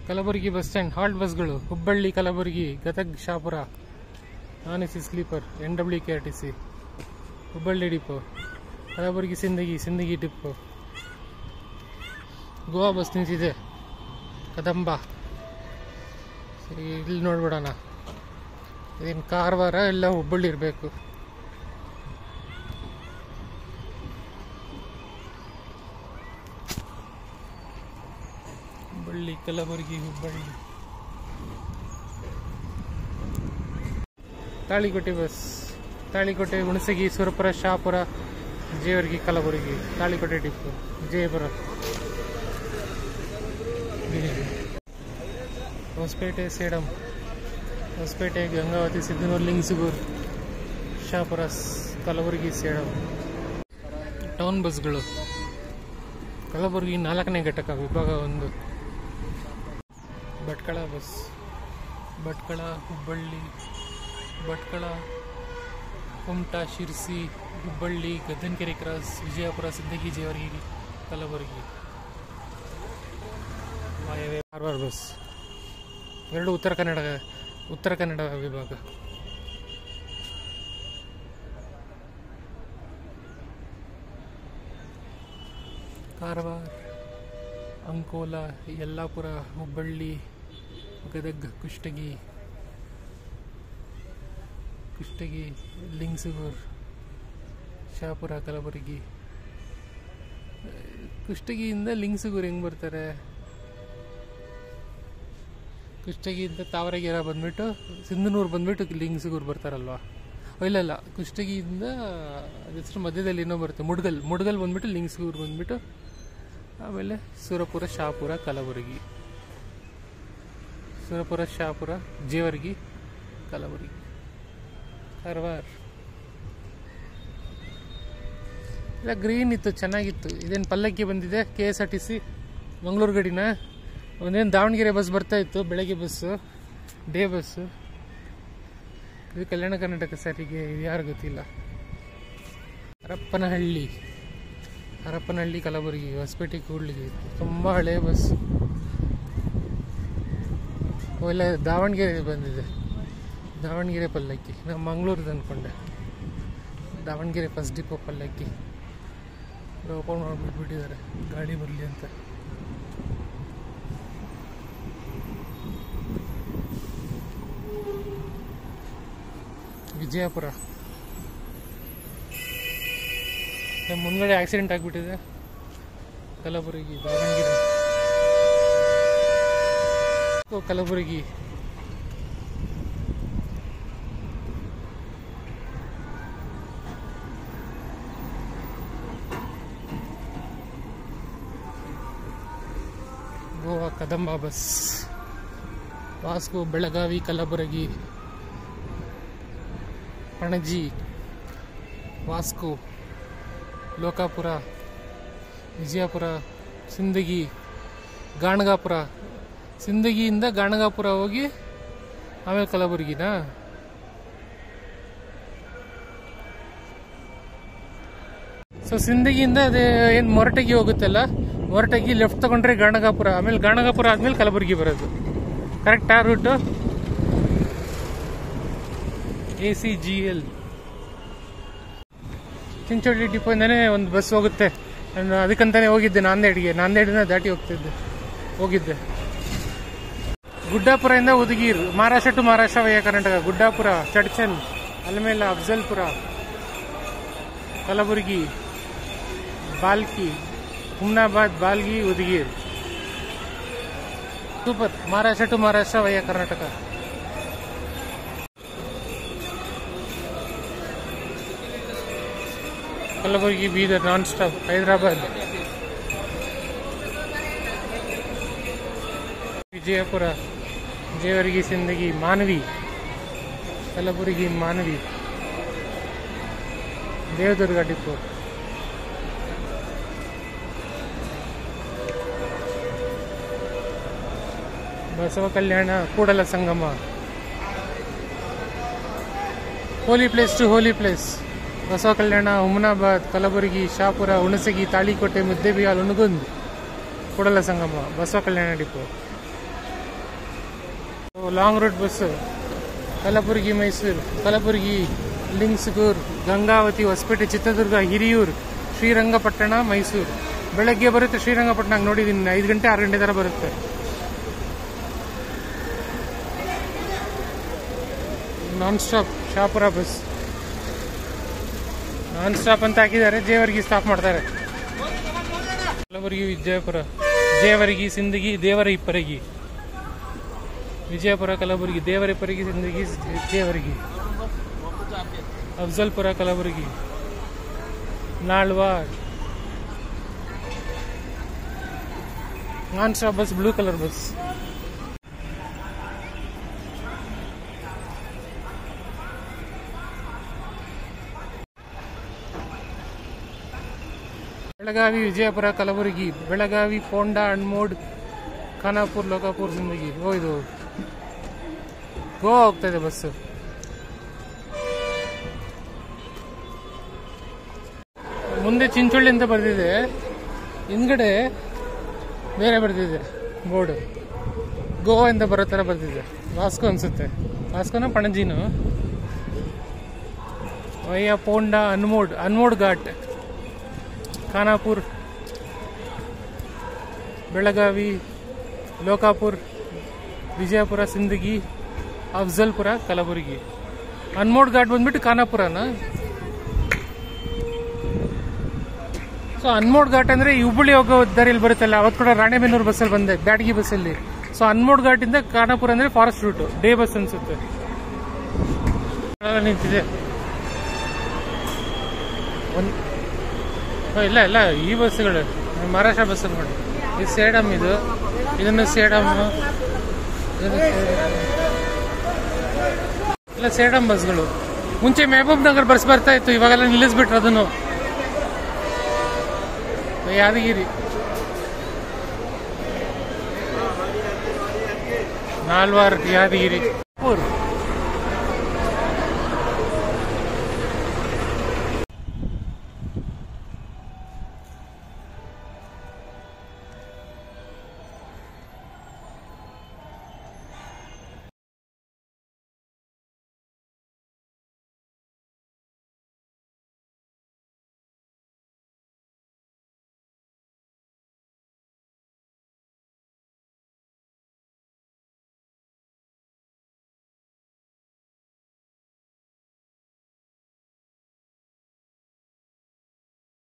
Kalaburagi bus stand halt ಬಸ್ಗಳು Hubballi Kalaburagi Gadag Shapur non AC sleeper NWKRTC Hubballi depot Kalaburagi Sindagi depot Goa bus ನಿಂತಿದೆ ಕದಂಬ ಇಲ್ಲಿ ನೋಡ್ಬಿಡೋಣ ಇದೇನು ಕಾರವಾರ ಎಲ್ಲ ಹುಬ್ಬಳ್ಳಿ ಇರಬೇಕು Hubballi Kalaburagi Hubballi Talikote bus Talikote Hunasagi Surapura Shapur Jevargi Kalaburagi Talikote depot Jayapura Hosapete Sedam Hosapete Gangavathi Siddanur Lingasugur Shapur Kalaburagi Sedam town ಬಸ್ಗಳು ಕಲಬುರಗಿ 4ನೇ ಘಟಕ ವಿಭಾಗ 1 Bhatkal bus Bhatkal Hubballi Bhatkal Kumta Sirsi Hubballi Gaddanakere cross Vijayapura Sindagi Jevargi Kalaburagi Karwar bus ಎರಡು ಉತ್ತರ ಕನ್ನಡ ವಿಭಾಗ ಕಾರವಾರ ಅಂಕೋಲ ಯಲ್ಲಾಪುರ ಹುಬ್ಬಳ್ಳಿ ಗದಗ್ ಕುಷ್ಟಗಿ ಲಿಂಗಸೂಗೂರು ಶಾಪುರ ಕಲಬುರಗಿ ಕುಷ್ಟಗಿಯಿಂದ ಲಿಂಗಸೂಗೂರು ಹೆಂಗೆ ಬರ್ತಾರೆ ಕುಷ್ಟಗಿಯಿಂದ ತಾವರೆಗೆರೆ ಬಂದ್ಬಿಟ್ಟು ಸಿಂಧನೂರು ಬಂದ್ಬಿಟ್ಟು ಲಿಂಗಸೂಗೂರು ಬರ್ತಾರಲ್ವಾ ಇಲ್ಲ ಕುಷ್ಟಗಿಯಿಂದ ಅದೆಷ್ಟು ಮಧ್ಯದಲ್ಲಿ ಏನೋ ಬರುತ್ತೆ ಮುಡ್ಗಲ್ ಬಂದ್ಬಿಟ್ಟು ಲಿಂಗಸೂಗೂರು ಬಂದ್ಬಿಟ್ಟು ಆಮೇಲೆ ಸುರಪುರ ಶಾಪುರ ಕಲಬುರಗಿ ಸುರಪುರ ಶಾಪುರ ಜೇವರ್ಗಿ ಕಲಬುರಗಿ ಕಾರವಾರ ಇಲ್ಲ ಗ್ರೀನ್ ಇತ್ತು ಚೆನ್ನಾಗಿತ್ತು ಇದೇನು ಪಲ್ಲಕ್ಕಿ ಬಂದಿದೆ KSRTC ಮಂಗಳೂರು ಗಡಿನ ಒಂದೇನು ದಾವಣಗೆರೆ ಬಸ್ ಬರ್ತಾ ಇತ್ತು ಬೆಳಗ್ಗೆ ಬಸ್ಸು ಡೇ ಬಸ್ಸು ಇದು ಕಲ್ಯಾಣ ಕರ್ನಾಟಕ ಸಾರಿಗೆ ಇದು ಯಾರು ಗೊತ್ತಿಲ್ಲ ಹರಪ್ಪನಹಳ್ಳಿ ಕಲಬುರಗಿ ಹೊಸಪೇಟೆ ಕೂಡ್ಲಿಗೆ ತುಂಬ ಹಳೆಯ ಬಸ್ ಎಲ್ಲ ದಾವಣಗೆರೆ ಬಂದಿದೆ ದಾವಣಗೆರೆ ಪಲ್ಲಕ್ಕಿ ನಾವು ಮಂಗಳೂರದ್ದು ಅಂದ್ಕೊಂಡೆ ದಾವಣಗೆರೆ ಫಸ್ಟ್ ಡಿಪೋ ಪಲ್ಲಕ್ಕಿ ಓಪನ್ ಮಾಡಿಬಿಟ್ಬಿಟ್ಟಿದ್ದಾರೆ ಗಾಡಿ ಬರಲಿ ಅಂತ ವಿಜಯಪುರ ಮುಂದ್ಗಡೆ ಆಕ್ಸಿಡೆಂಟ್ ಆಗಿಬಿಟ್ಟಿದೆ ಕಲಬುರಗಿ ದಾವಣಗೆರೆ ಕಲಬುರಗಿ ಗೋವಾ ಕದಂಬ ಬಸ್ ವಾಸ್ಕೋ ಬೆಳಗಾವಿ ಕಲಬುರಗಿ ಪಣಜಿ ವಾಸ್ಕೋ ಲೋಕಾಪುರ ವಿಜಯಪುರ ಸಿಂದಗಿ ಗಾಣಗಾಪುರ ಸಿಂದಗಿಯಿಂದ ಗಾಣಗಾಪುರ ಹೋಗಿ ಆಮೇಲೆ ಕಲಬುರಗಿನಾ ಸೊ ಸಿಂದಗಿಯಿಂದ ಅದೇ ಏನು ಮೊರಟಗಿ ಹೋಗುತ್ತಲ್ಲ ಮೊರಟಗಿ ಲೆಫ್ಟ್ ತಗೊಂಡ್ರೆ ಗಾಣಗಾಪುರ ಆಮೇಲೆ ಗಾಣಗಾಪುರ ಆದ್ಮೇಲೆ ಕಲಬುರಗಿ ಬರೋದು ಕರೆಕ್ಟಾ ರೂಟು ACGL ಚಿಂಚೋಳಿ ಡಿಪೋಯಿಂದನೇ ಒಂದು ಬಸ್ ಹೋಗುತ್ತೆ ನಾನು ಅದಕ್ಕಂತಾನೆ ಹೋಗಿದ್ದೆ ನಾಂದೇಡಿನ ದಾಟಿ ಹೋಗಿದ್ದೆ ಗುಡ್ಡಾಪುರದಿಂದ ಉದಗೀರ್ ಮಹಾರಾಷ್ಟ್ರ ಟು ಮಹಾರಾಷ್ಟ್ರ ವಯ ಕರ್ನಾಟಕ ಗುಡ್ಡಾಪುರ ಚಡ್ಚನ್ ಅಲ್ಮೇಲ ಅಫ್ಜಲ್ಪುರ ಕಲಬುರಗಿ ಬಾಲ್ಕಿ Humnabad Balgi Udgir super Maharashtra to Maharashtra via Karnataka Kalaburagi Bidar non stop Hyderabad Vijayapura Jevargi Sindagi Manvi Kalaburagi Manvi Devadurga depot Basava Kalyan Kudala Sangama holy place to holy place Basava Kalyan Humnabad Kalaburagi Shapur Hunasagi Talikote Muddebihal Hungund Kudala Sangama Basava Kalyan depot long route bus Kalaburagi Mysuru, Kalaburagi Lingsugur, Gangavathi, Hosapete, Chitradurga, Hiriyur, Srirangapatna, Mysuru. ಬೆಳಗ್ಗೆ ಬರುತ್ತೆ ಶ್ರೀರಂಗಪಟ್ಟಣ, ನೋಡಿದ್ದೀನಿ 5 ಗಂಟೆ 6 ಗಂಟೆ ತರ ಬರುತ್ತೆ. Non stop Shapur bus, non stop ಅಂತ ಹಾಕಿದ್ದಾರೆ, ಜೇವರ್ಗಿ ಸ್ಟಾಪ್ ಮಾಡ್ತಾರೆ. Kalaburagi, Vijayapura, Jevargi, Sindagi, Devarahipparagi, Vijayapura, Kalaburagi, Devarahipparagi, Sindagi, Jevargi, Afzalpur, Kalaburagi, Nalwad. Non stop bus, blue colour bus. Belagavi, Vijayapura, Kalaburagi, Belagavi, Ponda, Anmod, Khanapur, Lokapur, Sindagi. ಇದು ಗೋವಾ ಹೋಗ್ತಾ ಇದೆ ಬಸ್ಸು. ಮುಂದೆ ಚಿಂಚೋಳಿ ಅಂತ ಬರ್ದಿದೆ, ಹಿಂದ್ಗಡೆ ಬೇರೆ ಬರ್ದಿದೆ ಬೋರ್ಡ್, ಗೋವಾ ಇಂದ ಬರೋ ಥರ ಬರ್ದಿದೆ. ವಾಸ್ಕೋ ಅನ್ಸುತ್ತೆ, ವಾಸ್ಕೋನ ಪಣಜಿನೋ. ವಯ್ಯ ಪೋಂಡಾ, ಅನ್ಮೋಡ್ ಘಾಟ್, ಖಾನಾಪುರ್, ಬೆಳಗಾವಿ, ಲೋಕಾಪುರ್, ವಿಜಯಪುರ, ಸಿಂದಗಿ, ಅಫ್ಜಲ್ಪುರ, ಕಲಬುರಗಿ. ಅನ್ಮೋಡ್ ಘಾಟ್ ಬಂದ್ಬಿಟ್ಟು ಖಾನಾಪುರನ. ಸೊ ಅನ್ಮೋಡ್ ಘಾಟ್ ಅಂದ್ರೆ ಹುಬ್ಬಳ್ಳಿ ಹೋಗೋ ದಾರಿಯಲ್ಲಿ ಬರುತ್ತಲ್ಲ, ಅವತ್ತು ಕೂಡ ರಾಣೆಬೆನ್ನೂರು ಬಸ್ಸಲ್ಲಿ ಬಂದೆ, ಬ್ಯಾಡಗಿ ಬಸ್ಸಲ್ಲಿ. ಸೊ ಅನ್ಮೋಡ್ ಘಾಟ್ ಇಂದ ಖಾನಾಪುರ ಅಂದ್ರೆ ಫಾರೆಸ್ಟ್ ರೂಟ್, ಡೇ ಬಸ್ ಅನ್ಸುತ್ತೆ. ನಿಂತಿದೆ ಇಲ್ಲ ಈ ಬಸ್ಸುಗಳು ಮಹಾರಾಷ್ಟ್ರ ಬಸ್ ನೋಡಿ. ಇದು ಸೇಡಮ್, ಇದನ್ನು ಸೇಡಮ್, ಇಲ್ಲ ಸೇಡಮ್ ಬಸ್ಗಳು. ಮುಂಚೆ ಮೆಹಬೂಬ್ ನಗರ್ ಬಸ್ ಬರ್ತಾ ಇತ್ತು, ಇವಾಗೆಲ್ಲ ನಿಲ್ಲಿಸ್ಬಿಟ್ರು ಅದನ್ನು. ಯಾದಗಿರಿ, ನಾಲ್ವಾರ್, ಯಾದಗಿರಿ,